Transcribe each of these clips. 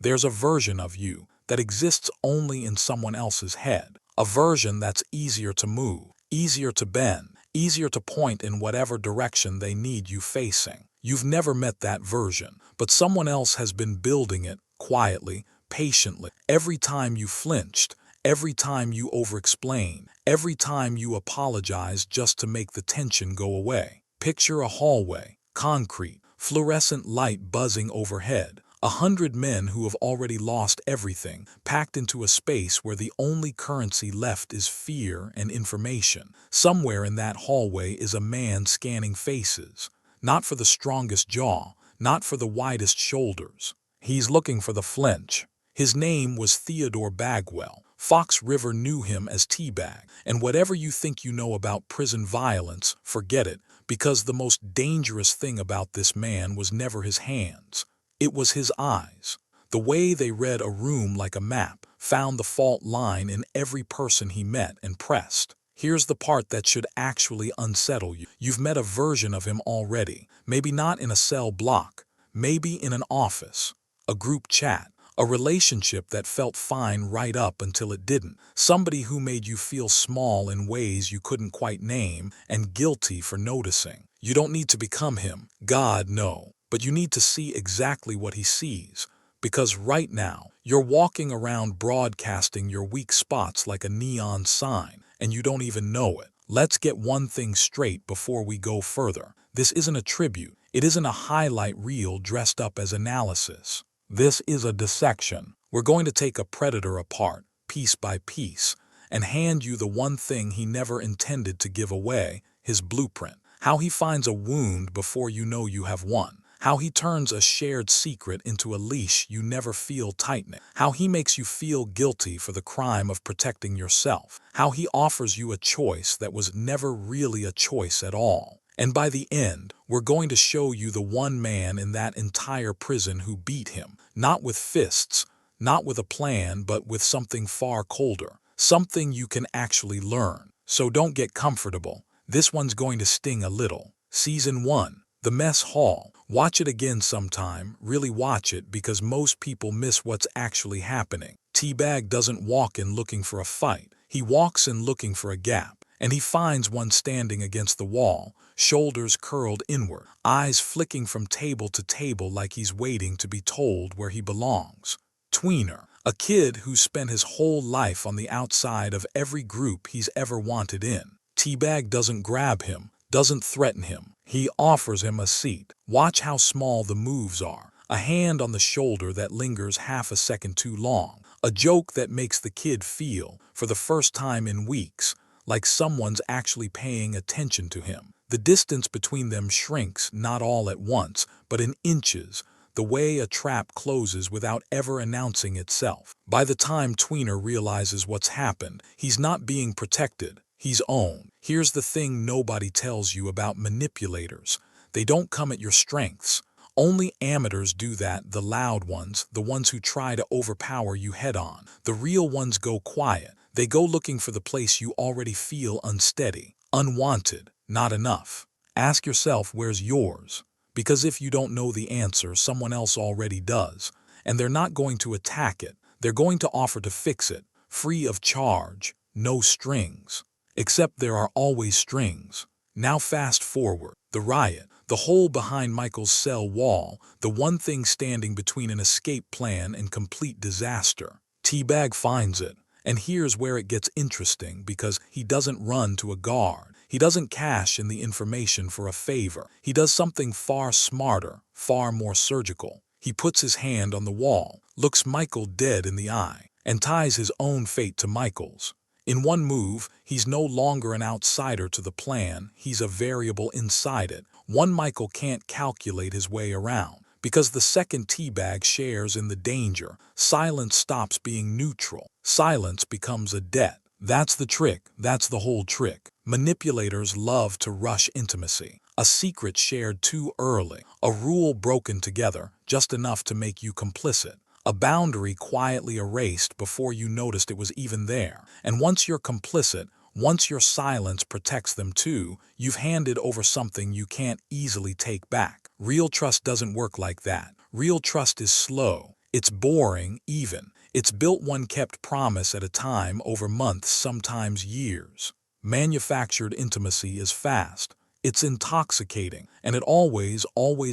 There's a version of you that exists only in someone else's head. A version that's easier to move, easier to bend, easier to point in whatever direction they need you facing. You've never met that version, but someone else has been building it quietly, patiently. Every time you flinched, every time you over-explain, every time you apologize just to make the tension go away. Picture a hallway, concrete, fluorescent light buzzing overhead. 100 men who have already lost everything, packed into a space where the only currency left is fear and information. Somewhere in that hallway is a man scanning faces, not for the strongest jaw, not for the widest shoulders. He's looking for the flinch. His name was Theodore Bagwell. Fox River knew him as T-Bag, and whatever you think you know about prison violence, forget it, because the most dangerous thing about this man was never his hands. It was his eyes. The way they read a room like a map, found the fault line in every person he met and pressed. Here's the part that should actually unsettle you. You've met a version of him already, maybe not in a cell block, maybe in an office, a group chat, a relationship that felt fine right up until it didn't. Somebody who made you feel small in ways you couldn't quite name and guilty for noticing. You don't need to become him. God, no. But you need to see exactly what he sees, because right now, you're walking around broadcasting your weak spots like a neon sign, and you don't even know it. Let's get one thing straight before we go further. This isn't a tribute. It isn't a highlight reel dressed up as analysis. This is a dissection. We're going to take a predator apart, piece by piece, and hand you the one thing he never intended to give away, his blueprint. How he finds a wound before you know you have one. How he turns a shared secret into a leash you never feel tightening. How he makes you feel guilty for the crime of protecting yourself. How he offers you a choice that was never really a choice at all. And by the end, we're going to show you the one man in that entire prison who beat him. Not with fists, not with a plan, but with something far colder. Something you can actually learn. So don't get comfortable. This one's going to sting a little. Season 1. The Mess Hall. Watch it again sometime, really watch it, because most people miss what's actually happening. T-Bag doesn't walk in looking for a fight. He walks in looking for a gap. And he finds one standing against the wall, shoulders curled inward, eyes flicking from table to table like he's waiting to be told where he belongs. Tweener, a kid who's spent his whole life on the outside of every group he's ever wanted in. T-Bag doesn't grab him, doesn't threaten him. He offers him a seat. Watch how small the moves are. A hand on the shoulder that lingers half a second too long. A joke that makes the kid feel, for the first time in weeks, like someone's actually paying attention to him. The distance between them shrinks, not all at once, but in inches, the way a trap closes without ever announcing itself. By the time Tweener realizes what's happened, he's not being protected. He's owned. Here's the thing nobody tells you about manipulators. They don't come at your strengths. Only amateurs do that, the loud ones, the ones who try to overpower you head-on. The real ones go quiet. They go looking for the place you already feel unsteady, unwanted, not enough. Ask yourself, where's yours? Because if you don't know the answer, someone else already does. And they're not going to attack it. They're going to offer to fix it, free of charge, no strings. Except there are always strings. Now fast forward. The riot, the hole behind Michael's cell wall, the one thing standing between an escape plan and complete disaster. T-Bag finds it. And here's where it gets interesting, because he doesn't run to a guard. He doesn't cash in the information for a favor. He does something far smarter, far more surgical. He puts his hand on the wall, looks Michael dead in the eye, and ties his own fate to Michael's. In one move, he's no longer an outsider to the plan, he's a variable inside it, one Michael can't calculate his way around. Because the second T-Bag shares in the danger, silence stops being neutral. Silence becomes a debt. That's the trick. That's the whole trick. Manipulators love to rush intimacy. A secret shared too early. A rule broken together, just enough to make you complicit. A boundary quietly erased before you noticed it was even there. And once you're complicit, once your silence protects them too, you've handed over something you can't easily take back. Real trust doesn't work like that. Real trust is slow. It's boring, even. It's built one kept promise at a time over months, sometimes years. Manufactured intimacy is fast. It's intoxicating, and it always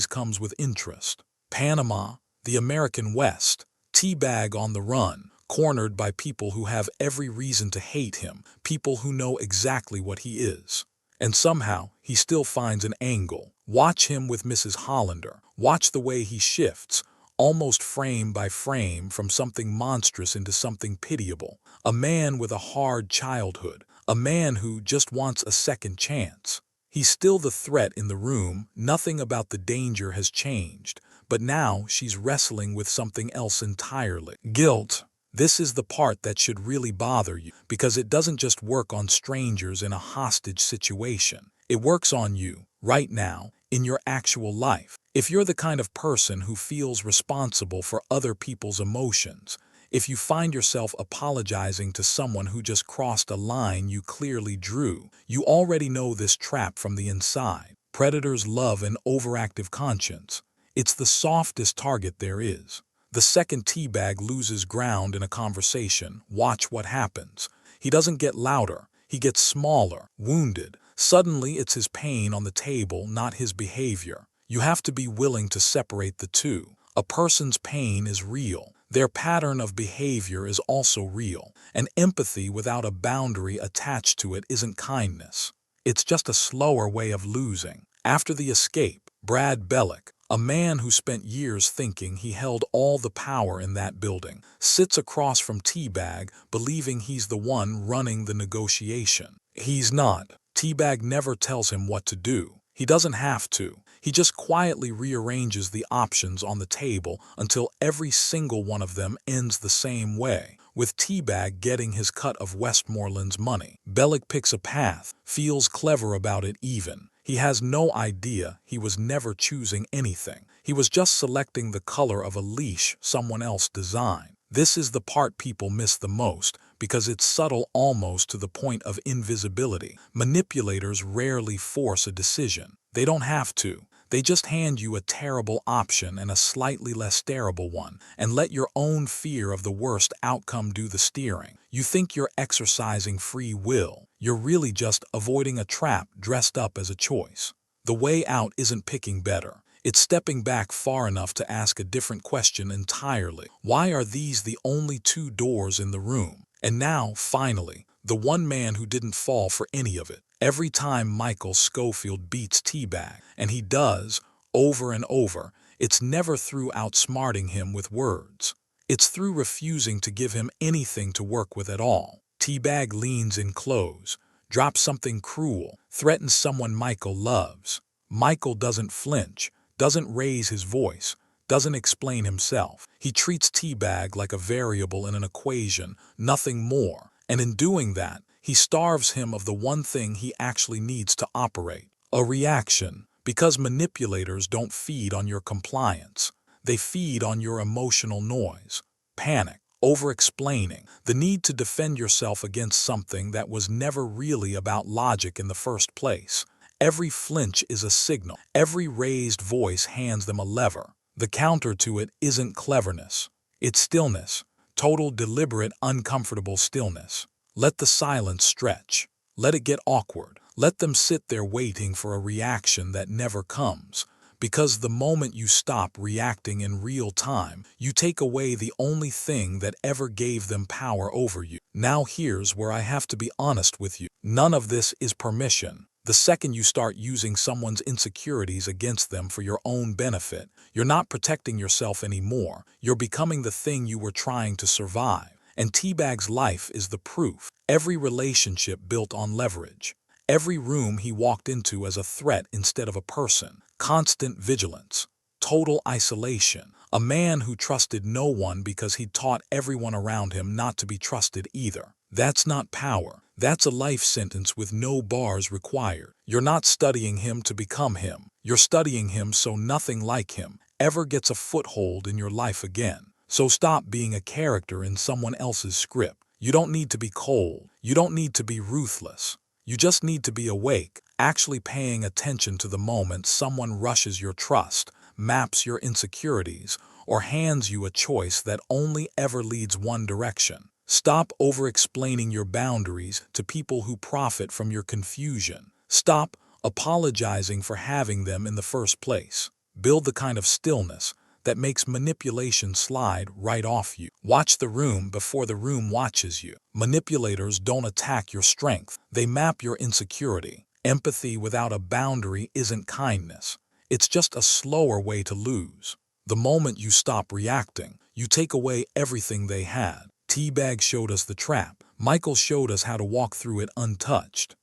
comes with interest. Panama, the American West, T-Bag on the run, cornered by people who have every reason to hate him, people who know exactly what he is. And somehow, he still finds an angle. Watch him with Mrs. Hollander. Watch the way he shifts, almost frame by frame, from something monstrous into something pitiable. A man with a hard childhood. A man who just wants a second chance. He's still the threat in the room. Nothing about the danger has changed. But now she's wrestling with something else entirely. Guilt. This is the part that should really bother you, because it doesn't just work on strangers in a hostage situation. It works on you, right now, in your actual life. If you're the kind of person who feels responsible for other people's emotions, if you find yourself apologizing to someone who just crossed a line you clearly drew, you already know this trap from the inside. Predators love an overactive conscience. It's the softest target there is. The second T-Bag loses ground in a conversation. Watch what happens. He doesn't get louder. He gets smaller, wounded. Suddenly it's his pain on the table, not his behavior. You have to be willing to separate the two. A person's pain is real. Their pattern of behavior is also real. And empathy without a boundary attached to it isn't kindness. It's just a slower way of losing. After the escape, Brad Bellick, a man who spent years thinking he held all the power in that building, sits across from T-Bag, believing he's the one running the negotiation. He's not. T-Bag never tells him what to do. He doesn't have to. He just quietly rearranges the options on the table until every single one of them ends the same way, with T-Bag getting his cut of Westmoreland's money. Bellick picks a path, feels clever about it even. He has no idea he was never choosing anything. He was just selecting the color of a leash someone else designed. This is the part people miss the most, because it's subtle almost to the point of invisibility. Manipulators rarely force a decision. They don't have to. They just hand you a terrible option and a slightly less terrible one, and let your own fear of the worst outcome do the steering. You think you're exercising free will. You're really just avoiding a trap dressed up as a choice. The way out isn't picking better. It's stepping back far enough to ask a different question entirely. Why are these the only two doors in the room? And now, finally, the one man who didn't fall for any of it. Every time Michael Scofield beats T-Bag, and he does, over and over, it's never through outsmarting him with words. It's through refusing to give him anything to work with at all. T-Bag leans in close, drops something cruel, threatens someone Michael loves. Michael doesn't flinch, doesn't raise his voice, doesn't explain himself. He treats T-Bag like a variable in an equation, nothing more. And in doing that, he starves him of the one thing he actually needs to operate: a reaction. Because manipulators don't feed on your compliance. They feed on your emotional noise, panic, over-explaining, the need to defend yourself against something that was never really about logic in the first place. Every flinch is a signal. Every raised voice hands them a lever. The counter to it isn't cleverness. It's stillness. Total, deliberate, uncomfortable stillness. Let the silence stretch. Let it get awkward. Let them sit there waiting for a reaction that never comes. Because the moment you stop reacting in real time, you take away the only thing that ever gave them power over you. Now here's where I have to be honest with you. None of this is permission. The second you start using someone's insecurities against them for your own benefit, you're not protecting yourself anymore. You're becoming the thing you were trying to survive. And T-Bag's life is the proof. Every relationship built on leverage. Every room he walked into as a threat instead of a person. Constant vigilance. Total isolation. A man who trusted no one because he'd taught everyone around him not to be trusted either. That's not power. That's a life sentence with no bars required. You're not studying him to become him. You're studying him so nothing like him ever gets a foothold in your life again. So stop being a character in someone else's script. You don't need to be cold. You don't need to be ruthless. You just need to be awake, actually paying attention to the moment someone rushes your trust, maps your insecurities, or hands you a choice that only ever leads one direction. Stop over-explaining your boundaries to people who profit from your confusion. Stop apologizing for having them in the first place. Build the kind of stillness that makes manipulation slide right off you. Watch the room before the room watches you. Manipulators don't attack your strength. They map your insecurity. Empathy without a boundary isn't kindness. It's just a slower way to lose. The moment you stop reacting, you take away everything they had. T-Bag showed us the trap. Michael showed us how to walk through it untouched.